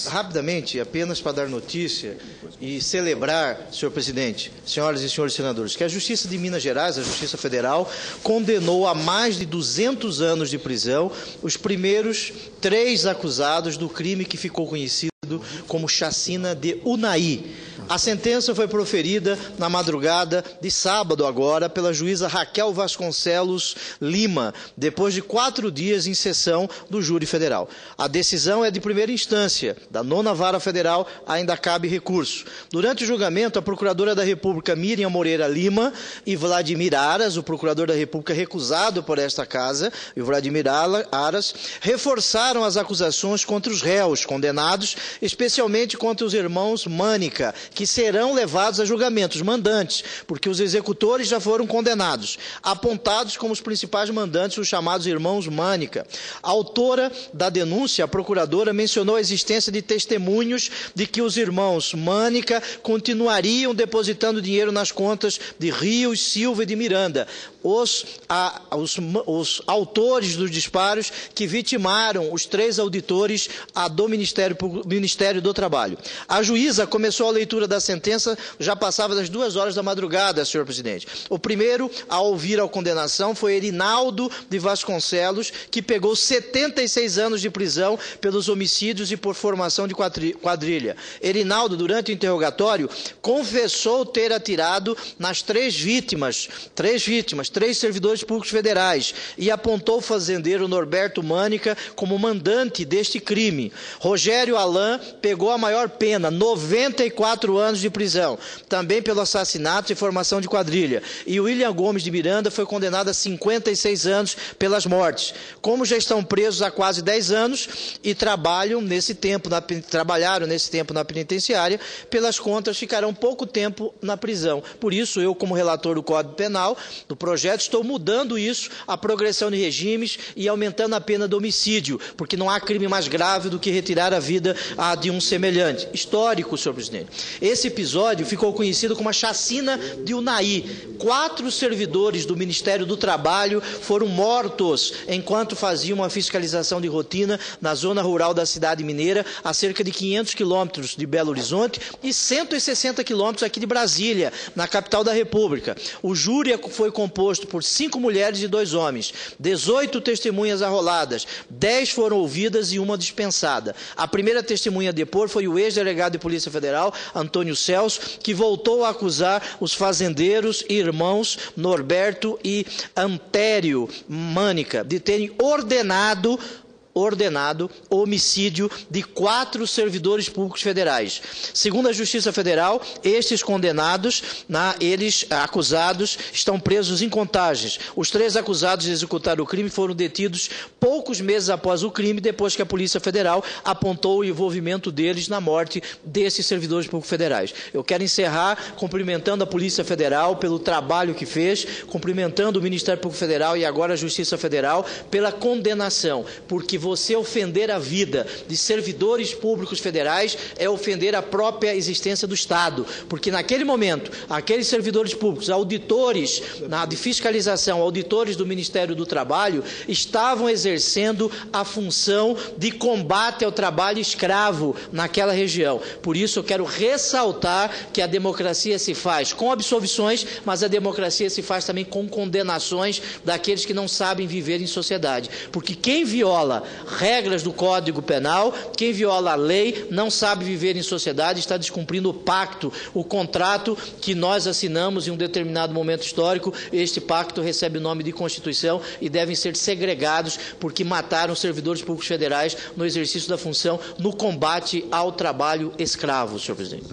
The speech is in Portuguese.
Rapidamente, apenas para dar notícia e celebrar, senhor presidente, senhoras e senhores senadores, que a Justiça de Minas Gerais, a Justiça Federal, condenou a mais de 200 anos de prisão os primeiros 3 acusados do crime que ficou conhecido como chacina de Unai. A sentença foi proferida na madrugada de sábado agora pela juíza Raquel Vasconcelos Lima, depois de 4 dias em sessão do júri federal. A decisão é de primeira instância, da 9ª Vara Federal, ainda cabe recurso. Durante o julgamento, a Procuradora da República Miriam Moreira Lima e Vladimir Aras, o Procurador da República recusado por esta casa, e o Vladimir Aras, reforçaram as acusações contra os réus condenados, especialmente contra os irmãos Mânica, que serão levados a julgamento, os mandantes, porque os executores já foram condenados, apontados como os principais mandantes, os chamados irmãos Mânica. A autora da denúncia, a procuradora, mencionou a existência de testemunhos de que os irmãos Mânica continuariam depositando dinheiro nas contas de Rios, Silva e de Miranda, os autores dos disparos que vitimaram os 3 auditores do Ministério do Trabalho. A juíza começou a leitura da sentença, já passava das 2 horas da madrugada, senhor presidente. O primeiro a ouvir a condenação foi Erinaldo de Vasconcelos, que pegou 76 anos de prisão pelos homicídios e por formação de quadrilha. Erinaldo, durante o interrogatório, confessou ter atirado nas 3 servidores públicos federais, e apontou o fazendeiro Norberto Mânica como mandante deste crime. Rogério Alain pegou a maior pena, 94 anos de prisão, também pelo assassinato e formação de quadrilha. E o William Gomes de Miranda foi condenado a 56 anos pelas mortes. Como já estão presos há quase 10 anos e trabalharam nesse tempo na penitenciária, pelas contas ficarão pouco tempo na prisão. Por isso, eu, como relator do Código Penal, do projeto, estou mudando isso, a progressão de regimes e aumentando a pena do homicídio, porque não há crime mais grave do que retirar a vida de um semelhante. Histórico, senhor presidente. Esse episódio ficou conhecido como a chacina de Unai. 4 servidores do Ministério do Trabalho foram mortos enquanto faziam uma fiscalização de rotina na zona rural da cidade mineira, a cerca de 500 quilômetros de Belo Horizonte e 160 quilômetros aqui de Brasília, na capital da República. O júri foi composto por 5 mulheres e 2 homens, 18 testemunhas arroladas, 10 foram ouvidas e 1 dispensada. A primeira testemunha a depor foi o ex-delegado de Polícia Federal, Antônio Celso, que voltou a acusar os fazendeiros e irmãos Norberto e Ampério Mânica de terem ordenado o homicídio de 4 servidores públicos federais. Segundo a Justiça Federal, estes condenados, eles acusados, estão presos em Contagem. Os 3 acusados de executar o crime foram detidos poucos meses após o crime, depois que a Polícia Federal apontou o envolvimento deles na morte desses servidores públicos federais. Eu quero encerrar cumprimentando a Polícia Federal pelo trabalho que fez, cumprimentando o Ministério Público Federal e agora a Justiça Federal pela condenação, porque você ofender a vida de servidores públicos federais é ofender a própria existência do Estado, porque naquele momento, aqueles servidores públicos, auditores de fiscalização, auditores do Ministério do Trabalho, estavam exercendo a função de combate ao trabalho escravo naquela região. Por isso eu quero ressaltar que a democracia se faz com absolvições, mas a democracia se faz também com condenações daqueles que não sabem viver em sociedade, porque quem viola regras do Código Penal, quem viola a lei, não sabe viver em sociedade, está descumprindo o pacto, o contrato que nós assinamos em um determinado momento histórico. Este pacto recebe o nome de Constituição e devem ser segregados porque mataram servidores públicos federais no exercício da função no combate ao trabalho escravo, senhor presidente.